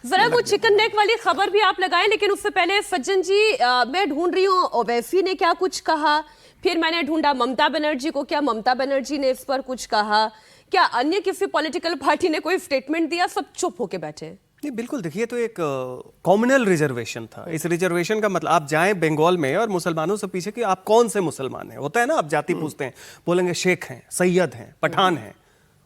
जरा वो chicken neck वाली खबर भी आप लगाएं, लेकिन उससे पहले सज्जन जी मैं ढूंढ रही हूँ ओवैसी ने क्या कुछ कहा, फिर मैंने ढूंढा ममता बनर्जी को, क्या ममता बनर्जी ने इस पर कुछ कहा, क्या अन्य किसी पॉलिटिकल पार्टी ने कोई स्टेटमेंट दिया, सब चुप होके बैठे। नहीं बिल्कुल, देखिए तो एक कॉम्युनल रिजर्वेशन था। इस रिजर्वेशन का मतलब आप जाएं बंगाल में और मुसलमानों से पूछे कि आप कौन से मुसलमान हैं, होता है ना, आप जाति पूछते हैं, बोलेंगे शेख हैं, सैयद हैं, पठान हैं,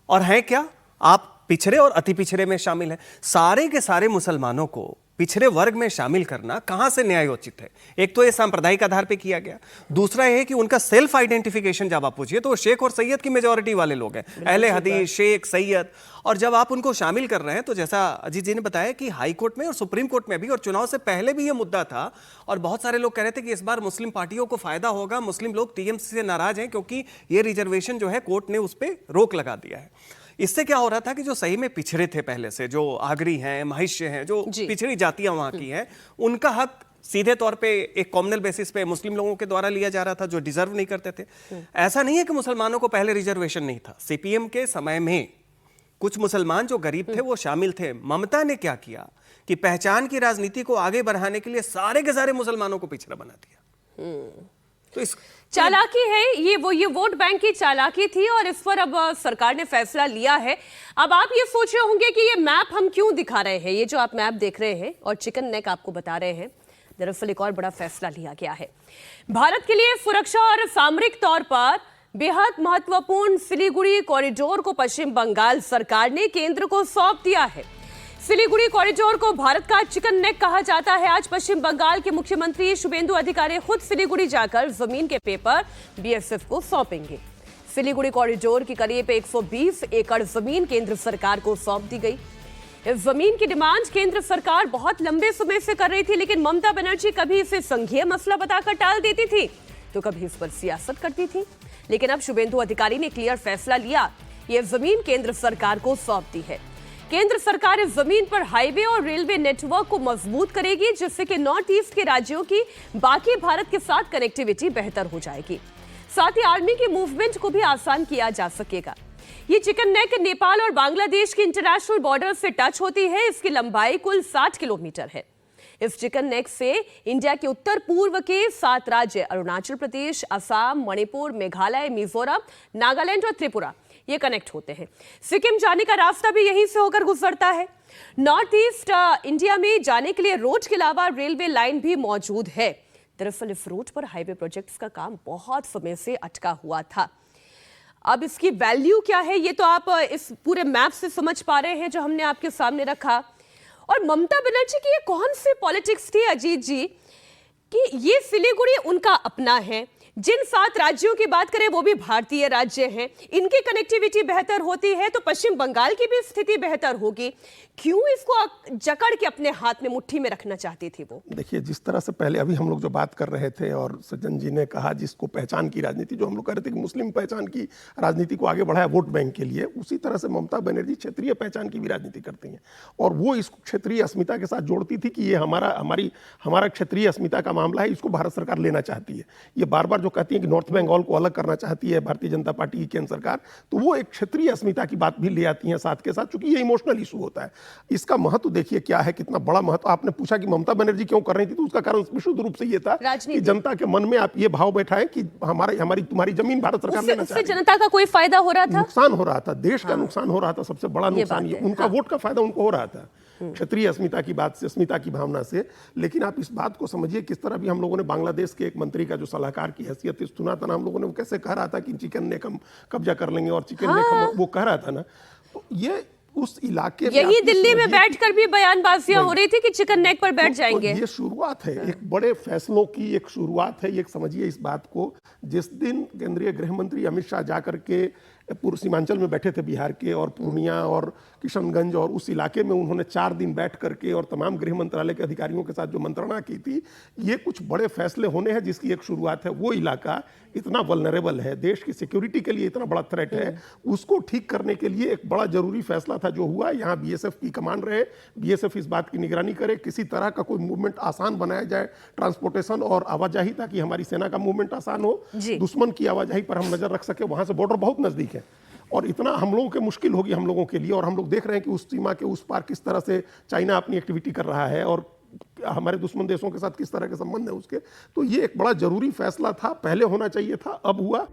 और हैं क्या आप पिछड़े और अति पिछड़े में शामिल हैं। सारे के सारे मुसलमानों को पिछड़े वर्ग में शामिल करना कहां से न्यायोचित है? एक तो ये सांप्रदायिक आधार पे किया गया, दूसरा है कि उनका सेल्फ आइडेंटिफिकेशन जब आप पूछिए तो वो शेख और सैयद की मेजॉरिटी वाले लोग हैं, अहले हदीस, शेख, सैयद। और जब आप उनको शामिल कर रहे हैं तो जैसा अजीत जी ने बताया कि हाई कोर्ट में और सुप्रीम कोर्ट में भी और चुनाव से पहले भी ये मुद्दा था, और बहुत सारे लोग कह रहे थे कि इस बार मुस्लिम पार्टियों को फायदा होगा, मुस्लिम लोग टीएमसी से नाराज हैं क्योंकि ये रिजर्वेशन जो है कोर्ट ने उस पर रोक लगा दिया है। इससे क्या हो रहा था कि जो सही में पिछड़े थे पहले से, जो आगरी हैं, महिष्य हैं, जो पिछड़ी जातियां वहां की हैं, उनका हक सीधे तौर पे एक कॉम्युनल बेसिस पे मुस्लिम लोगों के द्वारा लिया जा रहा था जो डिजर्व नहीं करते थे। ऐसा नहीं है कि मुसलमानों को पहले रिजर्वेशन नहीं था, सीपीएम के समय में कुछ मुसलमान जो गरीब थे वो शामिल थे। ममता ने क्या किया कि पहचान की राजनीति को आगे बढ़ाने के लिए सारे के सारे मुसलमानों को पिछड़ा बना दिया। तो इस चालाकी है ये वोट बैंक की चालाकी थी, और इस पर अब सरकार ने फैसला लिया है। अब आप ये सोच रहे होंगे कि ये मैप हम क्यों दिखा रहे हैं, ये जो आप मैप देख रहे हैं और चिकन नेक आपको बता रहे हैं, दरअसल एक और बड़ा फैसला लिया गया है। भारत के लिए सुरक्षा और सामरिक तौर पर बेहद महत्वपूर्ण सिलीगुड़ी कॉरिडोर को पश्चिम बंगाल सरकार ने केंद्र को सौंप दिया है। सिलीगुड़ी कॉरिडोर को भारत का चिकन नेक कहा जाता है। आज पश्चिम बंगाल के मुख्यमंत्री शुभेंदु अधिकारी खुद सिलीगुड़ी जाकर जमीन के पेपर बीएसएफ को सौंपेंगे। सिलीगुड़ी कॉरिडोर की करीब 120 एकड़ जमीन केंद्र सरकार को सौंप दी गई। इस जमीन की डिमांड केंद्र सरकार बहुत लंबे समय से कर रही थी, लेकिन ममता बनर्जी कभी इसे संघीय मसला बताकर टाल देती थी तो कभी इस पर सियासत करती थी। लेकिन अब शुभेंदु अधिकारी ने क्लियर फैसला लिया, यह जमीन केंद्र सरकार को सौंप दी है। केंद्र सरकार इस जमीन पर हाईवे और रेलवे नेटवर्क को मजबूत करेगी, जिससे कि नॉर्थ ईस्ट के राज्यों की बाकी भारत के साथ कनेक्टिविटी बेहतर हो जाएगी। साथ ही आर्मी की मूवमेंट को भी आसान किया जा सकेगा। ये चिकन नेक नेपाल और बांग्लादेश की इंटरनेशनल बॉर्डर से टच होती है। इसकी लंबाई कुल 60 किलोमीटर है। इस चिकन नेक से इंडिया के उत्तर पूर्व के 7 राज्य अरुणाचल प्रदेश, असम, मणिपुर, मेघालय, मिजोरम, नागालैंड और त्रिपुरा ये कनेक्ट होते हैं। सिक्किम जाने का रास्ता भी यहीं से होकर गुजरता है। नॉर्थ ईस्ट इंडिया में जाने के लिए रोड के अलावा रेलवे लाइन भी मौजूद है। दरअसल इस रूट पर हाईवे प्रोजेक्ट्स का काम बहुत समय से अटका हुआ था। अब इसकी वैल्यू क्या है ये तो आप इस पूरे मैप से समझ पा रहे हैं जो हमने आपके सामने रखा। और ममता बनर्जी की ये कौन सी पॉलिटिक्स थी अजीत जी कि ये सिलीगुड़ी उनका अपना है, जिन 7 राज्यों की बात करें वो भी भारतीय राज्य हैं, इनकी कनेक्टिविटी बेहतर होती है तो पश्चिम बंगाल की भी स्थिति बेहतर होगी। क्यों इसको जकड़ के अपने हाथ में मुट्ठी में रखना चाहती थी वो? देखिए, जिस तरह से पहले अभी हम लोग जो बात कर रहे थे और सज्जन जी ने कहा जिसको पहचान की राजनीति, जो हम लोग कह रहे थे कि मुस्लिम पहचान की राजनीति को आगे बढ़ाया वोट बैंक के लिए, उसी तरह से ममता बनर्जी क्षेत्रीय पहचान की भी राजनीति करती हैं। और वो इसको क्षेत्रीय अस्मिता के साथ जोड़ती थी कि ये हमारा क्षेत्रीय अस्मिता का मामला है, इसको भारत सरकार लेना चाहती है। ये बार बार जो कहती है कि नॉर्थ बंगाल को अलग करना चाहती है भारतीय जनता पार्टी की केंद्र सरकार, तो वो एक क्षेत्रीय अस्मिता की बात भी ले आती है साथ के साथ, क्योंकि ये इमोशनल इशू होता है। इसका महत्व देखिए क्या है, कितना बड़ा महत्व। आपने पूछा कि ममता बनर्जी क्यों कर रही थी, तो उसका कारण विशुद्ध रूप से ये था कि जनता के मन में आप ये भाव बैठाएं कि तुम्हारी जमीन भारत सरकार लेना चाहती है। जनता का कोई फायदा हो रहा था, नुकसान हो रहा था, देश का नुकसान हो रहा था। सबसे बड़ा नुकसान ये उनका वोट का फायदा उनको हो रहा था क्षेत्रीय अस्मिता की बात से, अस्मिता की भावना से। लेकिन आप इस बात को समझिए किस तरह भी हम लोगों ने बांग्लादेश के एक मंत्री का जो सलाहकार की हैसियत सुना था ना, हम लोगों ने वो कैसे कह रहा था कि चिकन नेक हम कब्जा कर लेंगे और चिकन नेक हम, वो कह रहा था ना, तो ये उस इलाके यही दिल्ली में बैठकर भी बयानबाजियां हो रही थी कि चिकन नेक पर बैठ जाएंगे। ये शुरुआत है एक बड़े फैसलों की, एक शुरुआत है। ये समझिए इस बात को, जिस दिन केंद्रीय गृह मंत्री अमित शाह जाकर के पूर्व सीमांचल में बैठे थे बिहार के, और पूर्णिया और किशनगंज और उस इलाके में उन्होंने 4 दिन बैठ करके और तमाम गृह मंत्रालय के अधिकारियों के साथ जो मंत्रणा की थी, ये कुछ बड़े फैसले होने हैं जिसकी एक शुरुआत है। वो इलाका इतना वल्नरेबल है, देश की सिक्योरिटी के लिए इतना बड़ा थ्रेट है, उसको ठीक करने के लिए एक बड़ा जरूरी फैसला था जो हुआ। यहाँ बीएसएफ की कमांड रहे, बीएसएफ इस बात की निगरानी करे, किसी तरह का कोई मूवमेंट आसान बनाया जाए, ट्रांसपोर्टेशन और आवाजाही, ताकि हमारी सेना का मूवमेंट आसान हो, दुश्मन की आवाजाही पर हम नजर रख सके। वहां से बॉर्डर बहुत नजदीक है और इतना हम लोगों के मुश्किल होगी हम लोगों के लिए, और हम लोग देख रहे हैं कि उस सीमा के उस पार किस तरह से चाइना अपनी एक्टिविटी कर रहा है और हमारे दुश्मन देशों के साथ किस तरह के संबंध है उसके। तो ये एक बड़ा जरूरी फैसला था, पहले होना चाहिए था, अब हुआ।